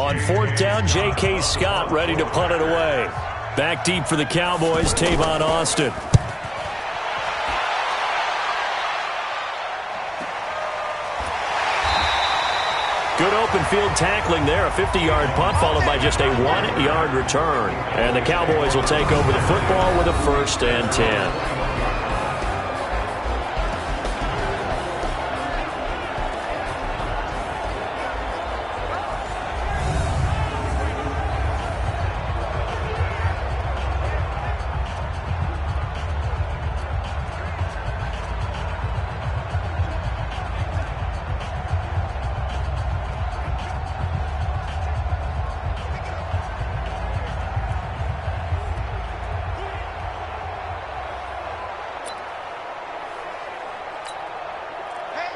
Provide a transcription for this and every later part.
On fourth down, J.K. Scott ready to punt it away. Back deep for the Cowboys, Tavon Austin. Good open field tackling there. A 50-yard punt followed by just a 1-yard return. And the Cowboys will take over the football with a 1st and 10.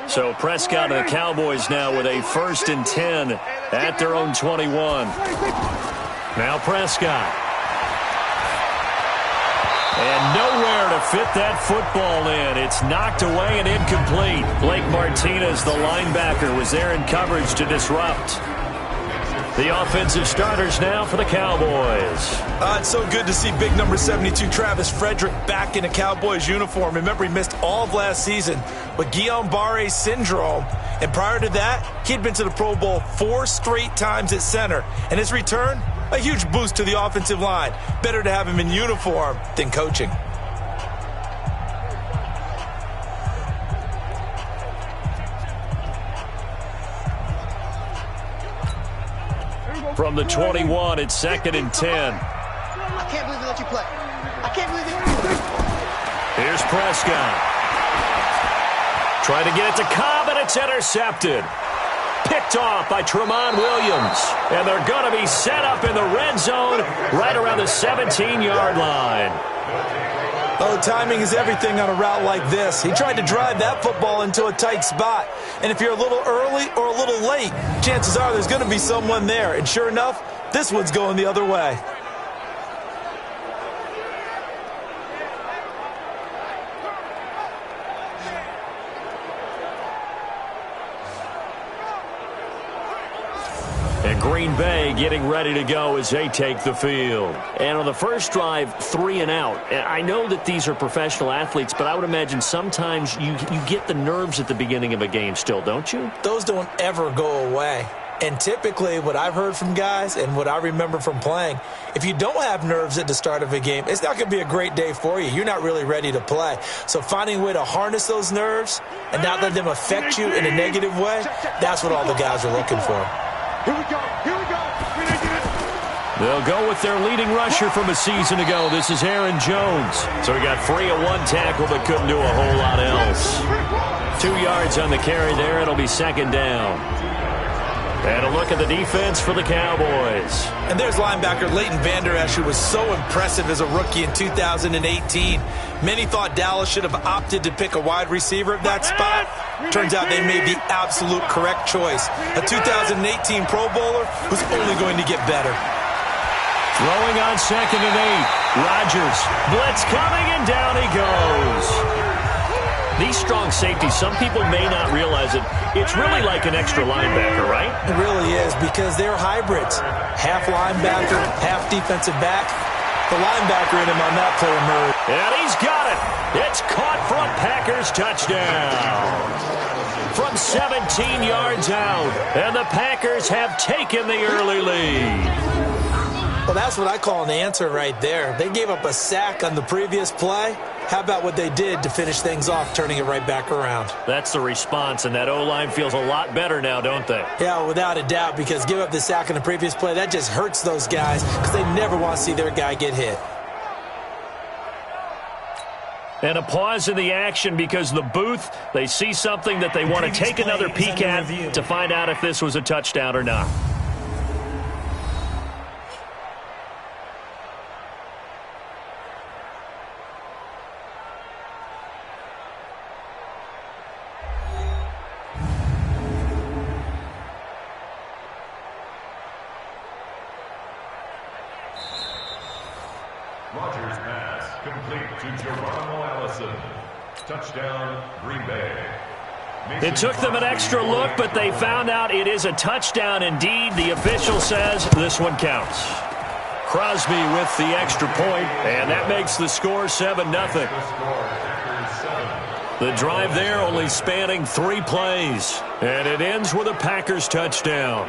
So Prescott and the Cowboys now with a 1st and 10 at their own 21. Now Prescott. And nowhere to fit that football in. It's knocked away and incomplete. Blake Martinez, the linebacker, was there in coverage to disrupt. The offensive starters now for the Cowboys. It's so good to see big number 72 Travis Frederick back in a Cowboys uniform. Remember, he missed all of last season with Guillain-Barré syndrome. And prior to that, he'd been to the Pro Bowl 4 straight times at center. And his return, a huge boost to the offensive line. Better to have him in uniform than coaching. From the 21, it's 2nd and 10. I can't believe they let you play. I can't believe they... Here's Prescott. Trying to get it to Cobb, and it's intercepted. Picked off by Tramon Williams. And they're going to be set up in the red zone right around the 17-yard line. Oh, timing is everything on a route like this. He tried to drive that football into a tight spot. And if you're a little early or a little late, chances are there's going to be someone there. And sure enough, this one's going the other way. And Green Bay getting ready to go as they take the field. And on the first drive, 3 and out. I know that these are professional athletes, but I would imagine sometimes you get the nerves at the beginning of a game still, don't you? Those don't ever go away. And typically what I've heard from guys and what I remember from playing, if you don't have nerves at the start of a game, it's not going to be a great day for you. You're not really ready to play. So finding a way to harness those nerves and not let them affect you in a negative way, that's what all the guys are looking for. Here we go. Here we go. They'll go with their leading rusher from a season ago. This is Aaron Jones. So he got free of 1 tackle but couldn't do a whole lot else. 2 yards on the carry there. It'll be 2nd down. And a look at the defense for the Cowboys. And there's linebacker Leighton Vander Esch, who was so impressive as a rookie in 2018. Many thought Dallas should have opted to pick a wide receiver at that spot. Turns out they made the absolute correct choice. A 2018 Pro Bowler who's only going to get better. Throwing on 2nd and 8. Rodgers. Blitz coming, and down he goes. These strong safeties, some people may not realize it. It's really like an extra linebacker, right? It really is, because they're hybrids. Half linebacker, half defensive back. The linebacker in him on that play emerged. And he's got it. It's caught for a Packers touchdown. From 17 yards out. And the Packers have taken the early lead. Well, that's what I call an answer right there. They gave up a sack on the previous play. How about what they did to finish things off, turning it right back around? That's the response, and that O-line feels a lot better now, don't they? Yeah, without a doubt, because give up the sack on the previous play, that just hurts those guys because they never want to see their guy get hit. And a pause in the action because the booth, they see something that they want to take another peek at to find out if this was a touchdown or not. Rodgers pass complete to Geronimo Allison. Touchdown, Green Bay. It took them an extra look, but they found out it is a touchdown indeed. The official says this one counts. Crosby with the extra point, and that makes the score 7-0. The drive there only spanning 3 plays, and it ends with a Packers touchdown.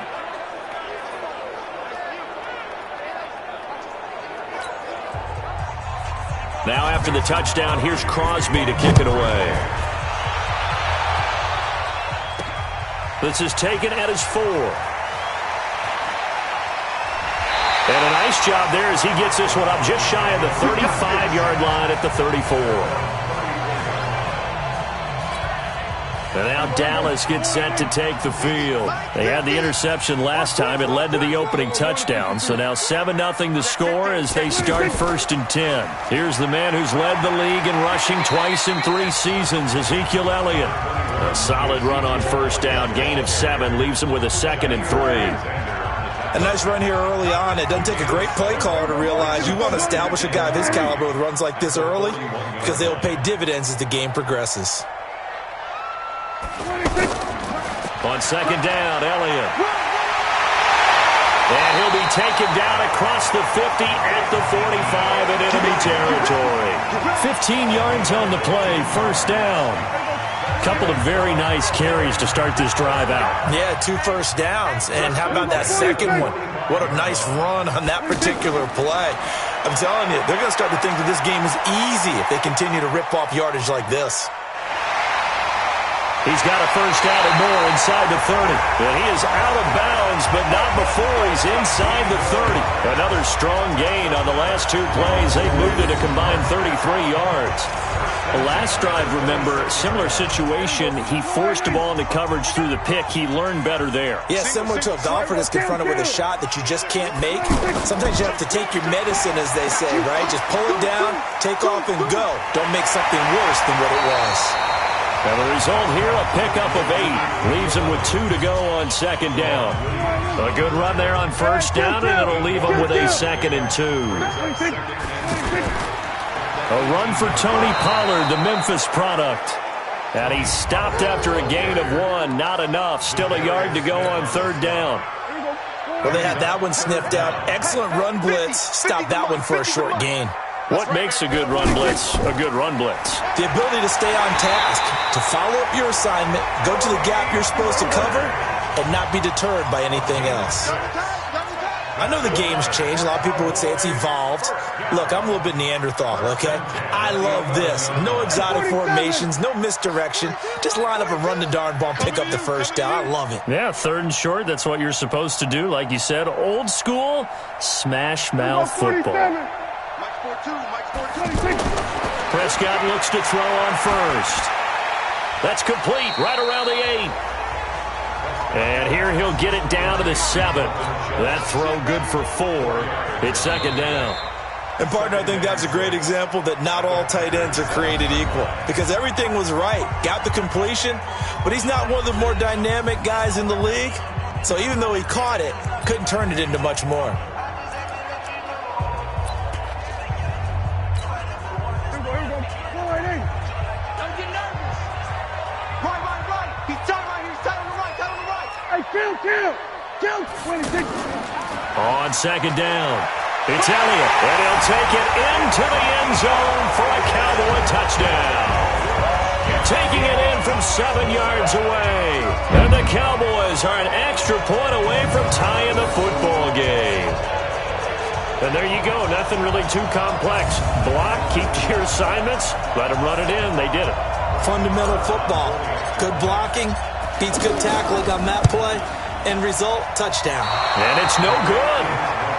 Now after the touchdown, here's Crosby to kick it away. This is taken at his 4. And a nice job there as he gets this one up just shy of the 35-yard line at the 34. And now Dallas gets set to take the field. They had the interception last time. It led to the opening touchdown. So now 7-0 the score as they start 1st and 10. Here's the man who's led the league in rushing twice in 3 seasons, Ezekiel Elliott. A solid run on 1st down. Gain of 7 leaves him with a 2nd and 3. A nice run here early on. It doesn't take a great play caller to realize you want to establish a guy of his caliber with runs like this early because they will pay dividends as the game progresses. On 2nd down, Elliott. And he'll be taken down across the 50 at the 45 in enemy territory. 15 yards on the play, 1st down. Couple of very nice carries to start this drive out. Yeah, 2 first downs. And how about that second one? What a nice run on that particular play. I'm telling you, they're going to start to think that this game is easy if they continue to rip off yardage like this. He's got a 1st down and more inside the 30. And he is out of bounds, but not before he's inside the 30. Another strong gain on the last 2 plays. They've moved it a combined 33 yards. The last drive, remember, similar situation. He forced the ball into coverage through the pick. He learned better there. Yeah, similar to a golfer that's confronted with a shot that you just can't make. Sometimes you have to take your medicine, as they say, right? Just pull it down, take off, and go. Don't make something worse than what it was. And the result here, a pickup of 8. Leaves him with 2 to go on 2nd down. A good run there on 1st down, and it'll leave him with a 2nd and 2. A run for Tony Pollard, the Memphis product. And he stopped after a gain of 1. Not enough. Still a yard to go on 3rd down. Well, they had that one sniffed out. Excellent run blitz. Stopped that one for a short gain. What makes a good run blitz a good run blitz? The ability to stay on task, to follow up your assignment, go to the gap you're supposed to cover, and not be deterred by anything else. I know the game's changed. A lot of people would say it's evolved. Look, I'm a little bit Neanderthal, okay? I love this. No exotic formations, no misdirection. Just line up and run the darn ball and pick up the 1st down. I love it. Yeah, 3rd and short, that's what you're supposed to do. Like you said, old school, smash mouth football. Prescott looks to throw on 1st. That's complete right around the 8. And here he'll get it down to the 7. That throw good for 4. It's 2nd down. And, partner, I think that's a great example that not all tight ends are created equal because everything was right. Got the completion, but he's not one of the more dynamic guys in the league. So even though he caught it, couldn't turn it into much more. On 2nd down, it's Elliott, and he'll take it into the end zone for a Cowboy touchdown. Taking it in from 7 yards away, and the Cowboys are an extra point away from tying the football game. And there you go, nothing really too complex. Block, keep to your assignments, let them run it in. They did it. Fundamental football. Good blocking, beats good tackling on that play. End result, touchdown. And it's no good.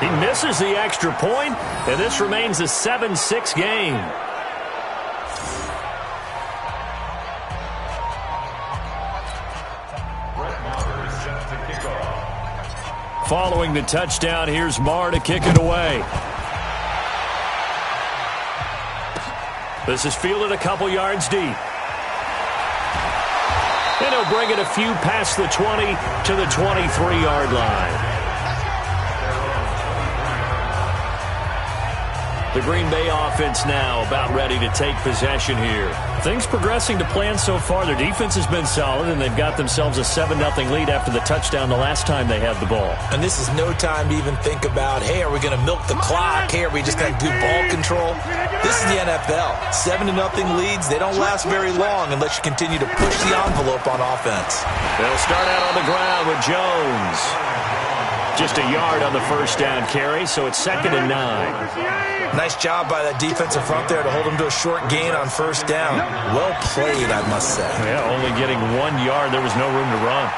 He misses the extra point, and this remains a 7-6 game. Following the touchdown, here's Marr to kick it away. This is fielded a couple yards deep. And he'll bring it a few past the 20 to the 23-yard line. The Green Bay offense now about ready to take possession here. Things progressing to plan so far. Their defense has been solid, and they've got themselves a 7-0 lead after the touchdown the last time they had the ball. And this is no time to even think about, hey, are we going to milk the clock? Hey, are we just going to do ball control? This is the NFL. 7-0 leads, they don't last very long unless you continue to push the envelope on offense. They'll start out on the ground with Jones. Just a yard on the first down carry, so it's 2nd and 9. Nice job by that defensive front there to hold him to a short gain on first down. Well played, I must say. Yeah, only getting 1 yard. There was no room to run.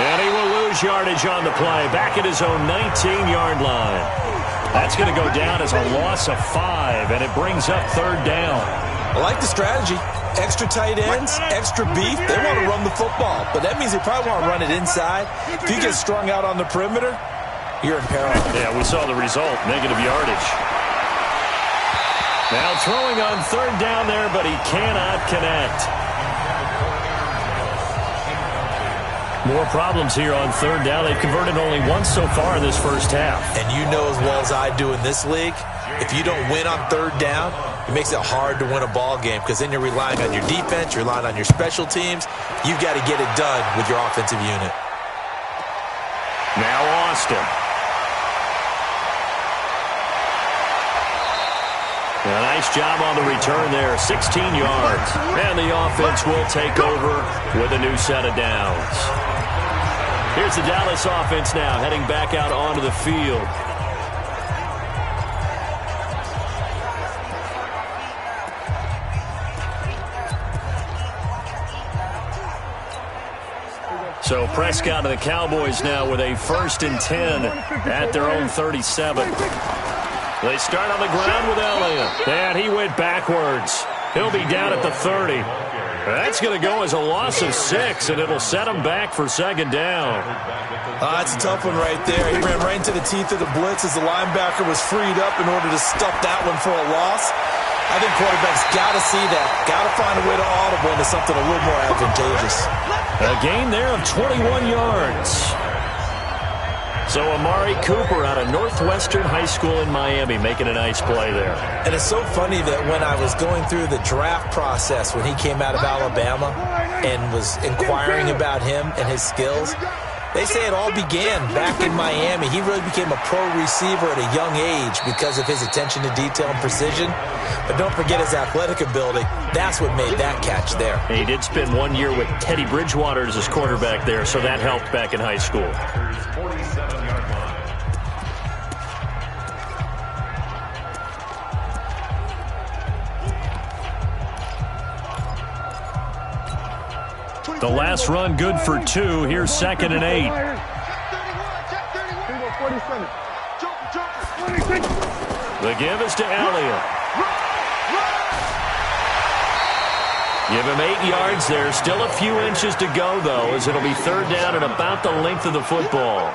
And he will lose yardage on the play. Back at his own 19-yard line. That's going to go down as a loss of 5, and it brings up 3rd down. I like the strategy. Extra tight ends, extra beef. They want to run the football, but that means they probably want to run it inside. If you get strung out on the perimeter, you're in peril. Yeah, we saw the result, negative yardage. Now throwing on 3rd down there, but he cannot connect. More problems here on 3rd down. They've converted only once so far in this first half. And you know as well as I do in this league, if you don't win on 3rd down, it makes it hard to win a ball game because then you're relying on your defense, you're relying on your special teams. You've got to get it done with your offensive unit. Now Austin. A nice job on the return there, 16 yards. And the offense will take over with a new set of downs. Here's the Dallas offense now heading back out onto the field. So Prescott and the Cowboys now with a 1st and 10 at their own 37. They start on the ground with Elliott. And he went backwards. He'll be down at the 30. That's going to go as a loss of 6, and it'll set him back for 2nd down. That's a tough one right there. He ran right into the teeth of the blitz as the linebacker was freed up in order to stuff that one for a loss. I think quarterbacks got to see that. Got to find a way to audible into something a little more advantageous. A gain there of 21 yards. So Amari Cooper out of Northwestern High School in Miami making a nice play there. And it's so funny that when I was going through the draft process when he came out of Alabama and was inquiring about him and his skills, they say it all began back in Miami. He really became a pro receiver at a young age because of his attention to detail and precision. But don't forget his athletic ability. That's what made that catch there. He did spend 1 year with Teddy Bridgewater as his quarterback there, so that helped back in high school. The last run good for 2. Here's 2nd and 8. The give is to Elliott. Give him 8 yards there. Still a few inches to go, though, as it'll be 3rd down and about the length of the football.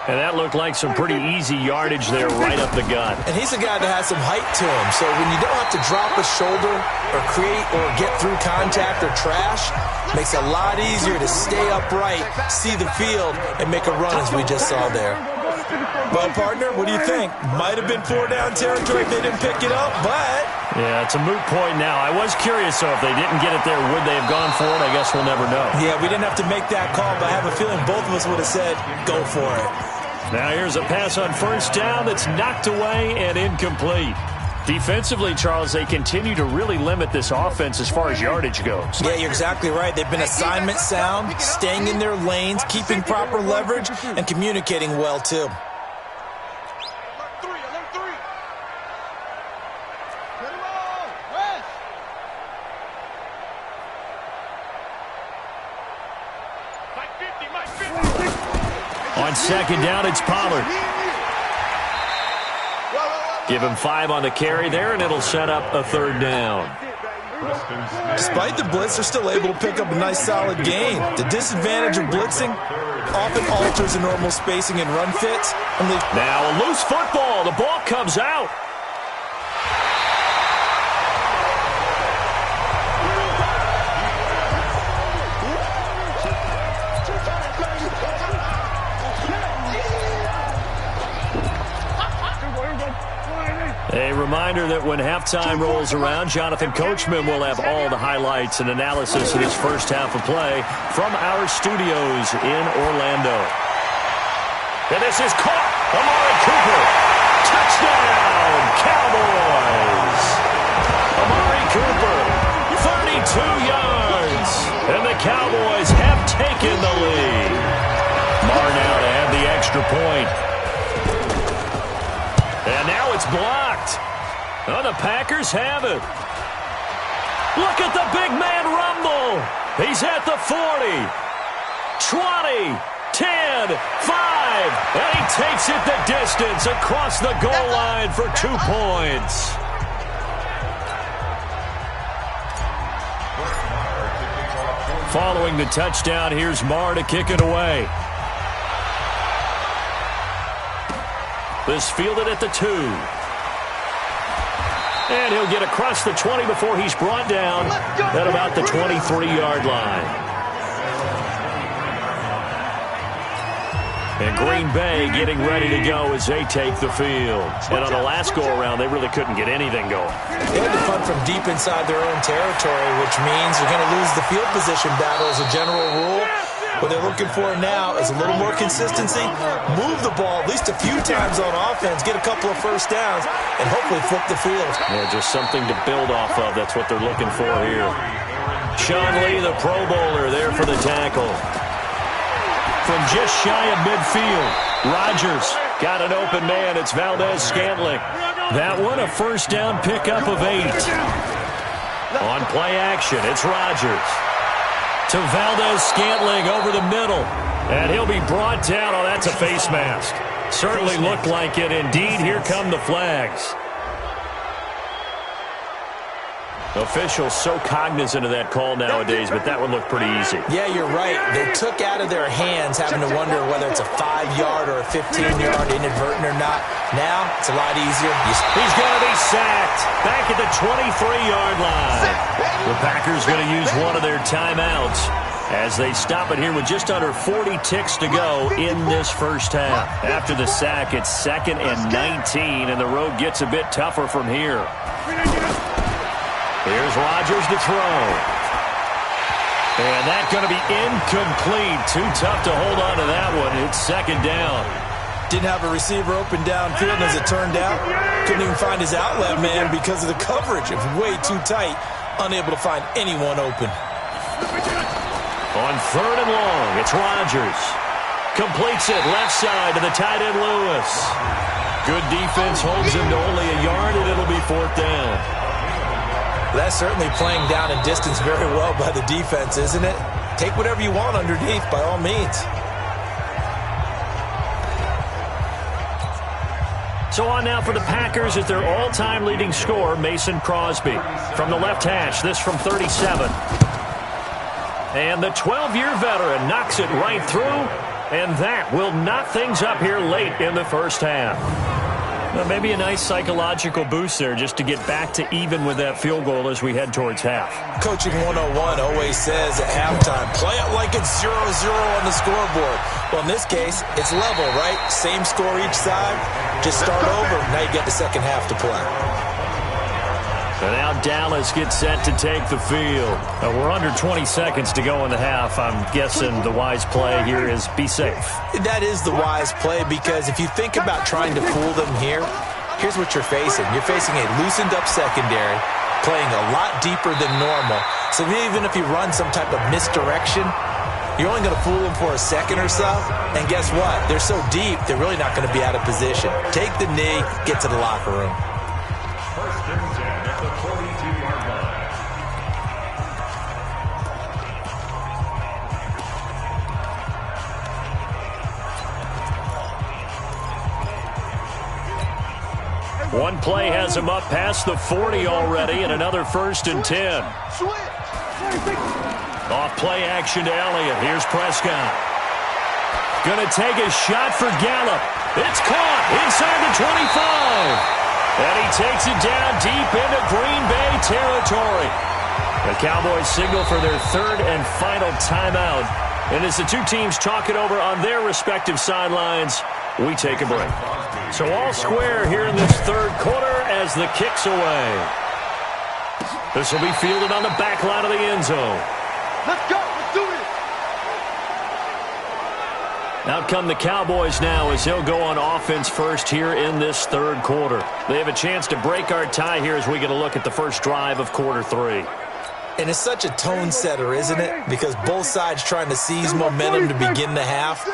And that looked like some pretty easy yardage there right up the gut. And he's a guy that has some height to him. So when you don't have to drop a shoulder or create or get through contact or trash, makes it a lot easier to stay upright, see the field, and make a run as we just saw there. Well, partner, what do you think? Might have been 4-down territory if they didn't pick it up, but... Yeah, it's a moot point now. I was curious, so if they didn't get it there, would they have gone for it? I guess we'll never know. Yeah, we didn't have to make that call, but I have a feeling both of us would have said, go for it. Now here's a pass on 1st down that's knocked away and incomplete. Defensively, Charles, they continue to really limit this offense as far as yardage goes. Yeah, you're exactly right. They've been assignment sound, staying in their lanes, keeping proper leverage, and communicating well, too. On 2nd down, it's Pollard. Give him 5 on the carry there, and it'll set up a 3rd down. Despite the blitz, they're still able to pick up a nice, solid gain. The disadvantage of blitzing often alters the normal spacing and run fits. Now a loose football. The ball comes out. A reminder that when halftime rolls around, Jonathan Coachman will have all the highlights and analysis of this first half of play from our studios in Orlando. And this is caught. Amari Cooper. Touchdown, Cowboys. Amari Cooper, 32 yards. And the Cowboys have taken the lead. Marr now to add the extra point. And now it's blocked. Oh, the Packers have it. Look at the big man rumble. He's at the 40, 20, 10, 5, and he takes it the distance across the goal line for 2 points. Following the touchdown, here's Marr to kick it away. This fielded at the 2. And he'll get across the 20 before he's brought down at about the 23-yard line. And Green Bay getting ready to go as they take the field. And on the last go-around, they really couldn't get anything going. They had to punt from deep inside their own territory, which means you're going to lose the field position battle as a general rule. What they're looking for now is a little more consistency, move the ball at least a few times on offense, get a couple of first downs, and hopefully flip the field. Yeah, just something to build off of. That's what they're looking for here. Sean Lee, the Pro Bowler, there for the tackle. From just shy of midfield, Rodgers got an open man. It's Valdez-Scantling. That one, a first down pickup of 8. On play action, it's Rodgers. To Valdez-Scantling over the middle. And he'll be brought down. Oh, that's a face mask. Certainly looked like it. Indeed, here come the flags. Officials so cognizant of that call nowadays, but that one looked pretty easy. Yeah, you're right. They took out of their hands having to wonder whether it's a 5-yard or a 15-yard inadvertent or not. Now, it's a lot easier. He's going to be sacked back at the 23-yard line. The Packers going to use one of their timeouts as they stop it here with just under 40 ticks to go in this first half. After the sack, it's 2nd and 19, and the road gets a bit tougher from here. Here's Rodgers to throw. And that's going to be incomplete. Too tough to hold on to that one. It's 2nd down. Didn't have a receiver open downfield, and as it turned out, couldn't even find his outlet man because of the coverage. It was way too tight, unable to find anyone open. On 3rd and long, it's Rodgers. Completes it left side to the tight end Lewis. Good defense holds him to only a yard, and it'll be 4th down. That's certainly playing down and distance very well by the defense, isn't it? Take whatever you want underneath, by all means. So on now for the Packers is their all-time leading scorer, Mason Crosby. From the left hash, this from 37. And the 12-year veteran knocks it right through, and that will knock things up here late in the first half. Well, maybe a nice psychological boost there just to get back to even with that field goal as we head towards half. Coaching 101 always says at halftime, play it like it's 0-0 on the scoreboard. Well, in this case, it's level, right? Same score each side. Just start over. Now you get the second half to play. And now Dallas gets set to take the field. We're under 20 seconds to go in the half. I'm guessing the wise play here is be safe. That is the wise play because if you think about trying to fool them here, here's what you're facing. You're facing a loosened up secondary, playing a lot deeper than normal. So even if you run some type of misdirection, you're only going to fool them for a second or so. And guess what? They're so deep, they're really not going to be out of position. Take the knee, get to the locker room. One play has him up past the 40 already, and another 1st and 10. Off play action to Elliott. Here's Prescott. Going to take a shot for Gallup. It's caught inside the 25. And he takes it down deep into Green Bay territory. The Cowboys signal for their 3rd and final timeout. And as the two teams talk it over on their respective sidelines, We take a break. So all square here in this third quarter as the kick's away. This will be fielded on the back line of the end zone. Let's go. Let's do it. Out come the Cowboys now as they'll go on offense first here in this third quarter. They have a chance to break our tie here as we get a look at the first drive of quarter 3. And it's such a tone setter, isn't it? Because both sides trying to seize momentum to begin the half.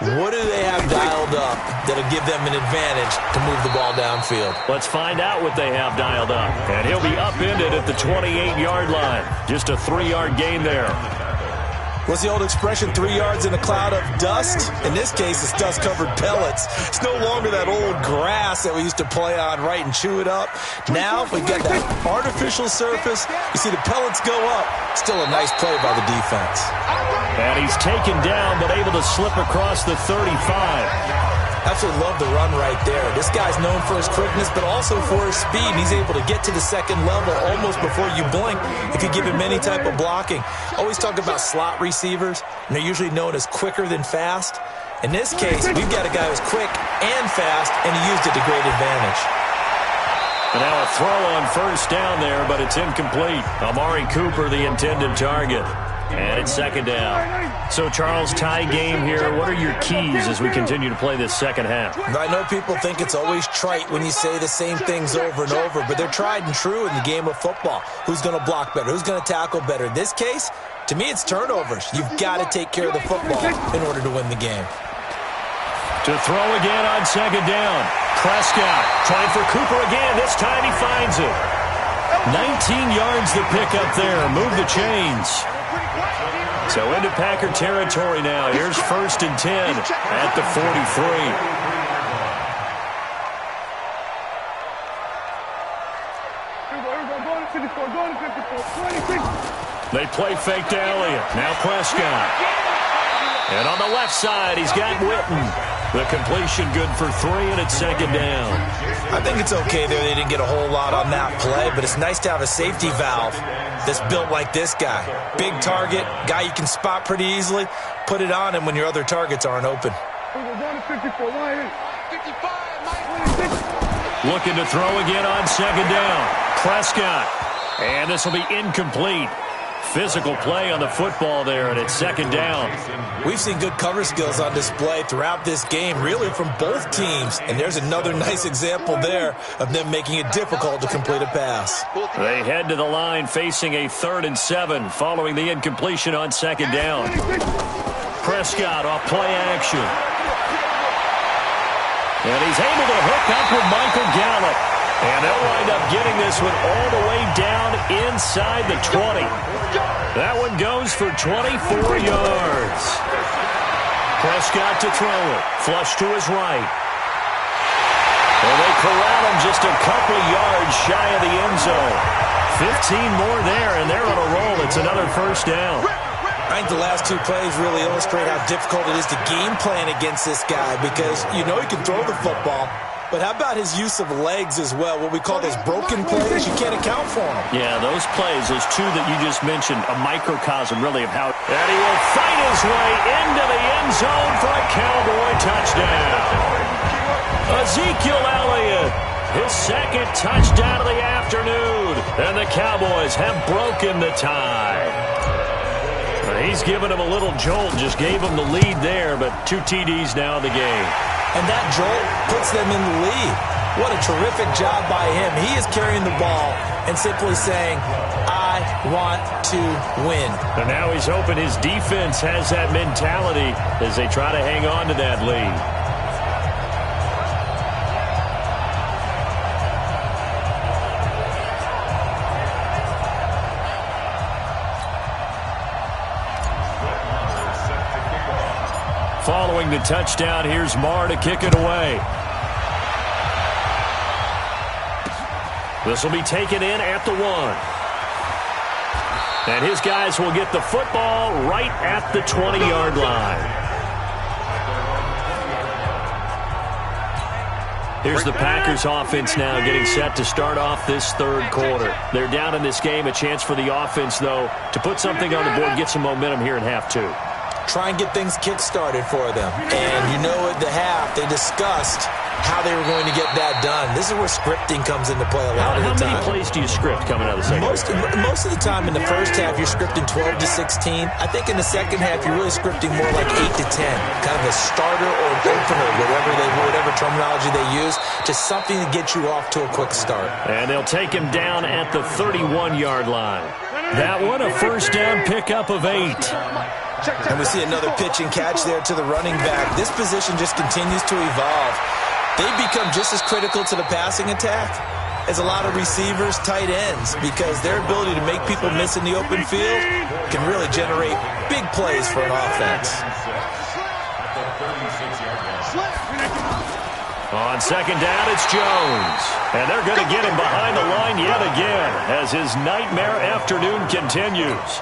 What do they have dialed up that'll give them an advantage to move the ball downfield? Let's find out what they have dialed up. And he'll be upended at the 28-yard line. Just a 3-yard gain there. What's the old expression, 3 yards in a cloud of dust? In this case, it's dust-covered pellets. It's no longer that old grass that we used to play on, right, and chew it up. Now we've got that artificial surface. You see the pellets go up. Still a nice play by the defense. And he's taken down, but able to slip across the 35. Absolutely love the run right there. This guy's known for his quickness, but also for his speed. He's able to get to the second level almost before you blink if you give him any type of blocking. Always talk about slot receivers, and they're usually known as quicker than fast. In this case, we've got a guy who's quick and fast, and he used it to great advantage. And now a throw on first down there, but it's incomplete. Amari Cooper, the intended target. And it's second down. So, Charles, tie game here. What are your keys as we continue to play this second half? I know people think it's always trite when you say the same things over and over, but they're tried and true in the game of football. Who's going to block better? Who's going to tackle better? In this case, to me, it's turnovers. You've got to take care of the football in order to win the game. To throw again on second down. Prescott trying for Cooper again. This time he finds it. 19 yards the pick up there. Move the chains. So into Packer territory now. Here's 1st and 10 at the 43. They play fake to Elliott. Now Prescott. And on the left side, he's got Witten. The completion good for 3, and it's second down. I think it's okay there. They didn't get a whole lot on that play, but it's nice to have a safety valve that's built like this guy. Big target, guy you can spot pretty easily. Put it on him when your other targets aren't open. Looking to throw again on second down. Prescott. And this will be incomplete. Physical play on the football there, and it's second down. We've seen good cover skills on display throughout this game, really from both teams. And there's another nice example there of them making it difficult to complete a pass. They head to the line facing a 3rd and 7 following the incompletion on second down. Prescott off play action. And he's able to hook up with Michael Gallup. And they'll wind up getting this one all the way down inside the 20. That one goes for 24 yards. Prescott to throw it. Flush to his right. And they corral him just a couple of yards shy of the end zone. 15 more there, and they're on a roll. It's another first down. I think the last 2 plays really illustrate how difficult it is to game plan against this guy because you know he can throw the football. But how about his use of legs as well? What we call those broken plays, you can't account for them. Yeah, those plays, those 2 that you just mentioned, a microcosm really of how... And he will fight his way into the end zone for a Cowboy touchdown. Ezekiel Elliott, his 2nd touchdown of the afternoon. And the Cowboys have broken the tie. He's given him a little jolt, just gave him the lead there, but 2 TDs now in the game. And that jolt puts them in the lead. What a terrific job by him. He is carrying the ball and simply saying, I want to win. And now he's hoping his defense has that mentality as they try to hang on to that lead. Following the touchdown, here's Marr to kick it away. This will be taken in at the 1. And his guys will get the football right at the 20-yard line. Here's the Packers offense now getting set to start off this third quarter. They're down in this game. A chance for the offense, though, to put something on the board, get some momentum here in half 2. try and get things kick-started for them. And you know at the half, they discussed how they were going to get that done. This is where scripting comes into play a lot of the time. How many plays do you script coming out of the second half? Most of the time in the first half, you're scripting 12 to 16. I think in the second half, you're really scripting more like 8 to 10. Kind of a starter or an opener, whatever terminology they use. Just something to get you off to a quick start. And they'll take him down at the 31-yard line. That one, a first down pickup of 8. And we see another pitch and catch there to the running back. This position just continues to evolve. They become just as critical to the passing attack as a lot of receivers, tight ends, because their ability to make people miss in the open field can really generate big plays for an offense. On second down, it's Jones. And they're going to get him behind the line yet again as his nightmare afternoon continues.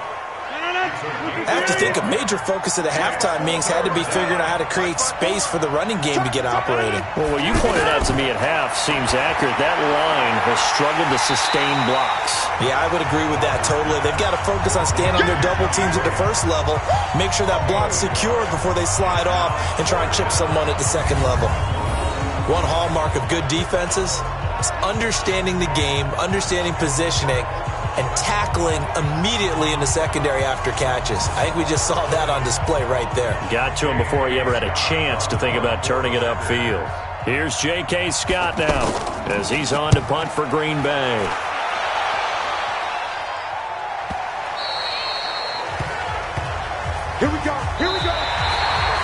I have to think a major focus of the halftime meetings had to be figuring out how to create space for the running game to get operating. Well, what you pointed out to me at half seems accurate. That line has struggled to sustain blocks. Yeah, I would agree with that totally. They've got to focus on staying on their double teams at the first level, make sure that block's secured before they slide off and try and chip someone at the second level. One hallmark of good defenses is understanding the game, understanding positioning, and tackling immediately in the secondary after catches. I think we just saw that on display right there. Got to him before he ever had a chance to think about turning it upfield. Here's J.K. Scott now as he's on to punt for Green Bay. Here we go. Here we go.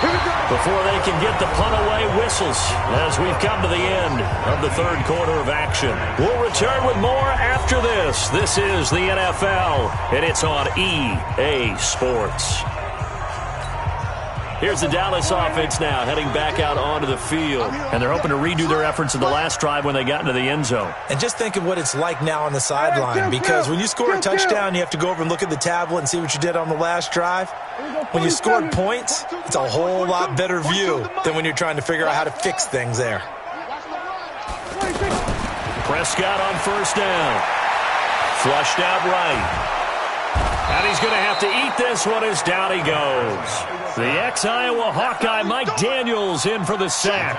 Here we go. Before they can get the punt away, whistles as we've come to the end of the third quarter of action. We'll return with more after this. This is the NFL, and it's on EA Sports. Here's the Dallas offense now heading back out onto the field, and they're hoping to redo their efforts in the last drive when they got into the end zone. And just think of what it's like now on the sideline, because when you score a touchdown, you have to go over and look at the tablet and see what you did on the last drive. When you scored points, it's a whole lot better view than when you're trying to figure out how to fix things there. Prescott on first down. Flushed out right. And he's going to have to eat this one as down he goes. The ex-Iowa Hawkeye Mike Daniels in for the sack.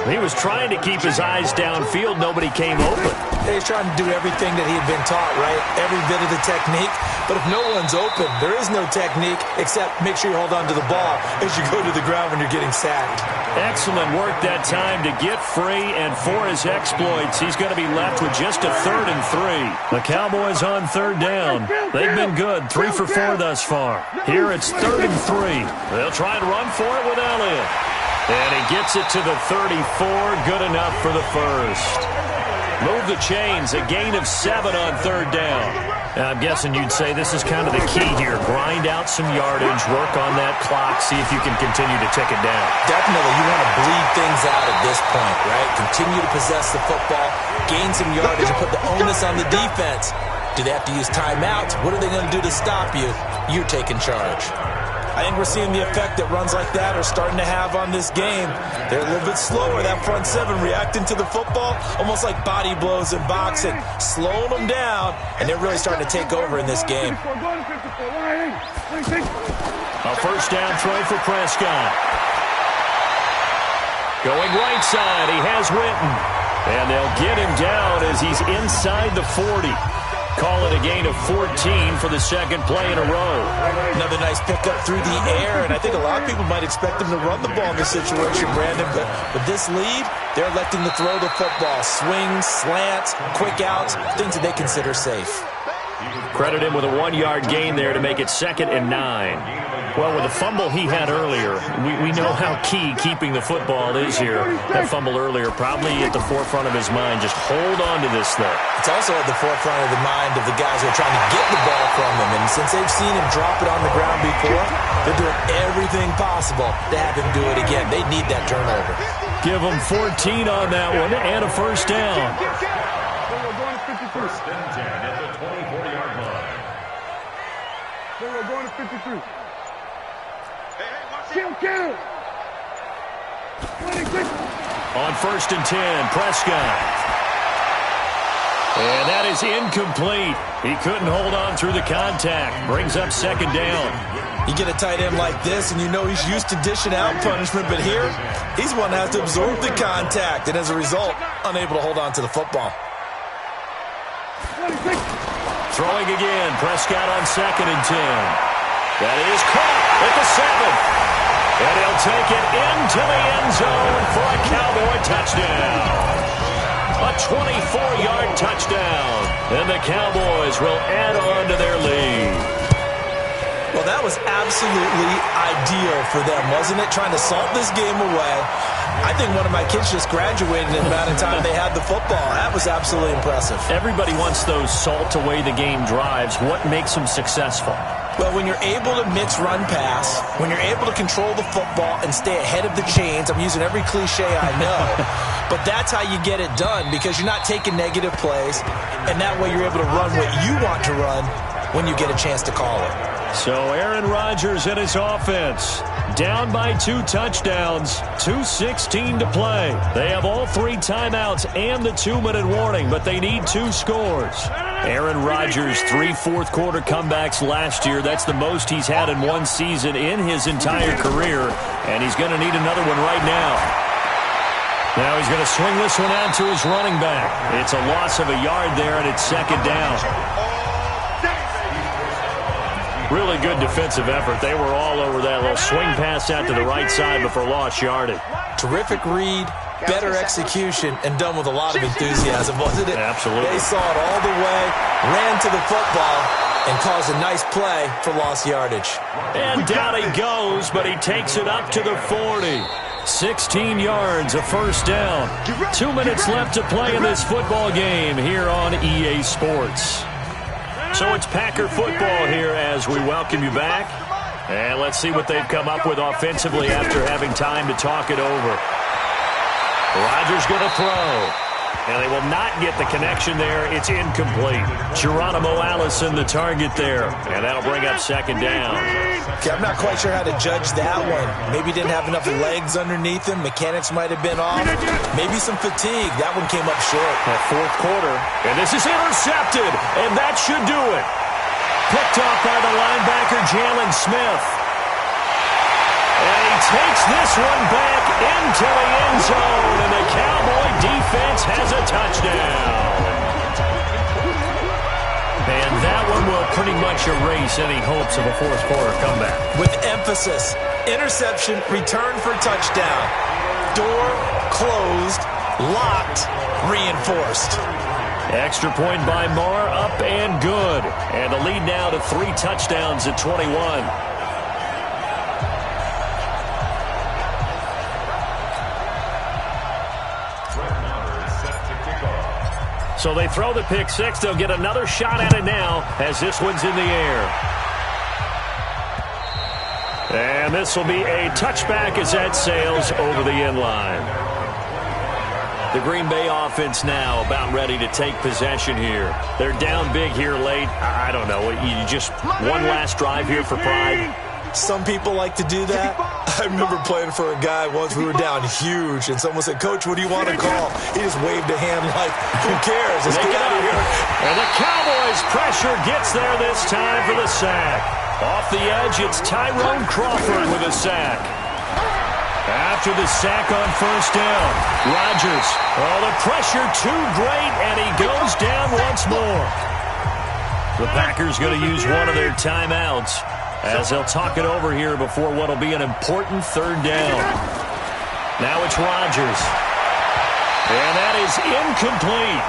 He was trying to keep his eyes downfield. Nobody came open. He's trying to do everything that he had been taught, right? Every bit of the technique. But if no one's open, there is no technique except make sure you hold on to the ball as you go to the ground when you're getting sacked. Excellent work that time to get free, and for his exploits, he's going to be left with just a 3rd and 3. The Cowboys on third down. They've been good, 3 for 4 thus far. Here it's 3rd and 3. They'll try and run for it with Elliott. And he gets it to the 34, good enough for the first. Move the chains, a gain of 7 on third down. I'm guessing you'd say this is kind of the key here. Grind out some yardage, work on that clock, see if you can continue to tick it down. Definitely, you want to bleed things out at this point, right? Continue to possess the football, gain some yardage, and put the onus on the defense. Do they have to use timeouts? What are they going to do to stop you? You're taking charge. I think we're seeing the effect that runs like that are starting to have on this game. They're a little bit slower, that front seven, reacting to the football, almost like body blows in boxing, slowing them down, and they're really starting to take over in this game. A first down throw for Prescott. Going right side, he has Witten. And they'll get him down as he's inside the 40. Call it a gain of 14 for the second play in a row. Another nice pickup through the air, and I think a lot of people might expect them to run the ball in this situation, Brandon, but with this lead, they're electing to throw the football. Swings, slants, quick outs, things that they consider safe. Credit him with a 1-yard gain there to make it 2nd and 9. Well, with the fumble he had earlier, we know how key keeping the football is here. That fumble earlier probably at the forefront of his mind. Just hold on to this thing. It's also at the forefront of the mind of the guys who are trying to get the ball from him. And since they've seen him drop it on the ground before, they're doing everything possible to have him do it again. They need that turnover. Give him 14 on that one and a first down. First and 10 at the 24-yard line. We're going to 53. On first and 10, Prescott. And that is incomplete. He couldn't hold on through the contact. Brings up second down. You get a tight end like this, and you know he's used to dishing out punishment, but here, he's one that has to absorb the contact, and as a result, unable to hold on to the football. Throwing again, Prescott on 2nd and 10. That is caught at the 7. And he'll take it into the end zone for a Cowboy touchdown. A 24-yard touchdown. And the Cowboys will add on to their lead. Well, that was absolutely ideal for them, wasn't it? Trying to salt this game away. I think one of my kids just graduated in the amount of time they had the football. That was absolutely impressive. Everybody wants those salt-away-the-game drives. What makes them successful? Well, when you're able to mix run-pass, when you're able to control the football and stay ahead of the chains, I'm using every cliche I know, but that's how you get it done because you're not taking negative plays, and that way you're able to run what you want to run when you get a chance to call it. So Aaron Rodgers and his offense down by 2 touchdowns, 2:16 to play. They have all 3 timeouts and the 2-minute warning, but they need 2 scores. Aaron Rodgers, 3 fourth-quarter comebacks last year. That's the most he's had in one season in his entire career, and he's going to need another one right now. Now he's going to swing this one out to his running back. It's a loss of a yard there, and it's second down. Really good defensive effort. They were all over that little swing pass out to the right side before lost yardage. Terrific read, better execution, and done with a lot of enthusiasm, wasn't it? Absolutely. They saw it all the way, ran to the football, and caused a nice play for lost yardage. And down he goes, but he takes it up to the 40. 16 yards, a first down. 2 minutes left to play in this football game here on EA Sports. So it's Packer football here as we welcome you back. And let's see what they've come up with offensively after having time to talk it over. Rodgers going to throw. And they will not get the connection there. It's incomplete. Geronimo Allison, the target there. And that'll bring up second down. Okay, I'm not quite sure how to judge that one. Maybe didn't have enough legs underneath him. Mechanics might have been off. Maybe some fatigue. That one came up short. That fourth quarter. And this is intercepted. And that should do it. Picked off by the linebacker, Jalen Smith. And he takes this one back into the end zone. And the Cowboy defense has a touchdown. And that one will pretty much erase any hopes of a fourth quarter comeback. With emphasis, interception, return for touchdown. Door closed, locked, reinforced. Extra point by Marr, up and good. And the lead now to 3 touchdowns at 21. So they throw the pick 6. They'll get another shot at it now as this one's in the air. And this will be a touchback as that sails over the end line. The Green Bay offense now about ready to take possession here. They're down big here late. I don't know. You just one last drive here for pride. Some people like to do that. I remember playing for a guy once. We were down huge, and someone said, "Coach, what do you want to call?" He just waved a hand like, "Who cares? Let's get out of here." And the Cowboys' pressure gets there this time for the sack. Off the edge, it's Tyrone Crawford with a sack. After the sack on first down, Rodgers. Oh, the pressure too great, and he goes down once more. The Packers going to use one of their timeouts as they'll talk it over here before what will be an important third down. Now it's Rodgers. And that is incomplete.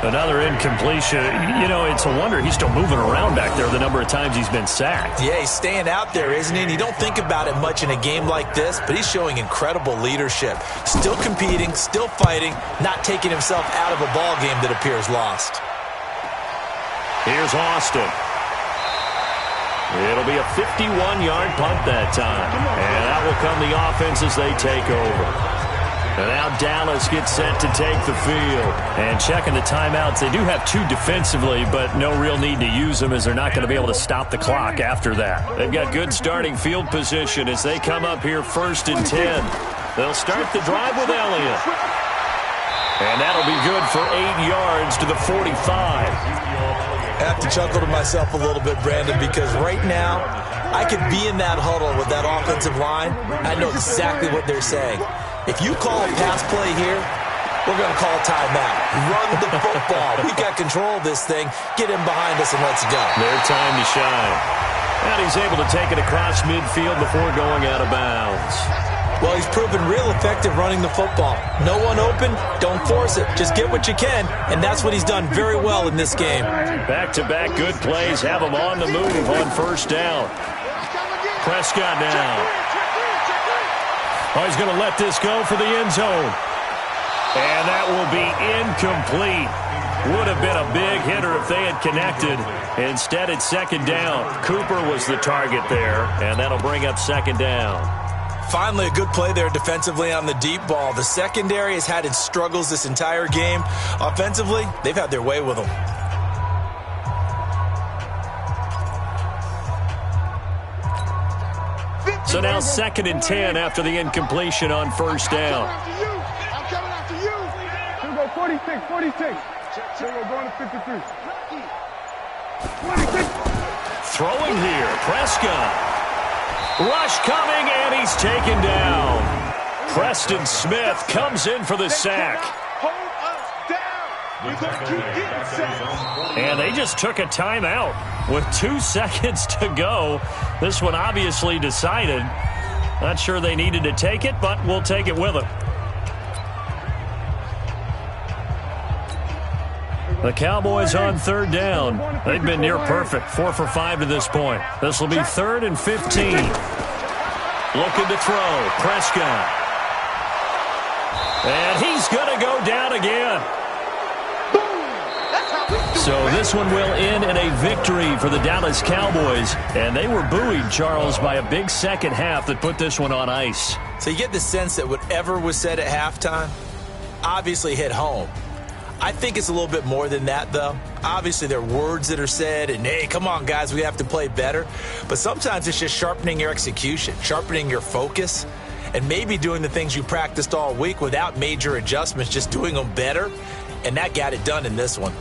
Another incompletion. You know, it's a wonder he's still moving around back there the number of times he's been sacked. Yeah, he's staying out there, isn't he? And you don't think about it much in a game like this, but he's showing incredible leadership. Still competing, still fighting, not taking himself out of a ball game that appears lost. Here's Austin. It'll be a 51-yard punt that time. And that will come the offense as they take over. And now Dallas gets set to take the field. And checking the timeouts, they do have 2 defensively, but no real need to use them as they're not going to be able to stop the clock after that. They've got good starting field position as they come up here 1st and 10. They'll start the drive with Elliott. And that'll be good for 8 yards to the 45. I have to chuckle to myself a little bit, Brandon, because right now I could be in that huddle with that offensive line. I know exactly what they're saying. If you call a pass play here, we're going to call a timeout. Run the football. We've got control of this thing. Get him behind us and let's go. Their time to shine. And he's able to take it across midfield before going out of bounds. Well, he's proven real effective running the football. No one open, don't force it. Just get what you can, and that's what he's done very well in this game. Back-to-back good plays have him on the move on first down. Prescott now. Oh, he's going to let this go for the end zone. And that will be incomplete. Would have been a big hitter if they had connected. Instead, it's second down. Cooper was the target there, and that'll bring up second down. Finally, a good play there defensively on the deep ball. The secondary has had its struggles this entire game. Offensively, they've had their way with them. So now 2nd and 10 after the incompletion on first down. I'm coming after you. Here we go, 46, 46. Here we go, going to 53. 26. Throwing here, Prescott. Rush coming, and he's taken down. Preston Smith comes in for the sack. Hold us down. We're going to keep getting sacks. And they just took a timeout with 2 seconds to go. This one obviously decided. Not sure they needed to take it, but we'll take it with them. The Cowboys on third down. They've been near perfect, 4 for 5 to this point. This will be 3rd and 15. Looking to throw, Prescott. And he's going to go down again. So this one will end in a victory for the Dallas Cowboys. And they were buoyed, Charles, by a big second half that put this one on ice. So you get the sense that whatever was said at halftime obviously hit home. I think it's a little bit more than that, though. Obviously, there are words that are said, and, hey, come on, guys, we have to play better. But sometimes it's just sharpening your execution, sharpening your focus, and maybe doing the things you practiced all week without major adjustments, just doing them better. And that got it done in this one.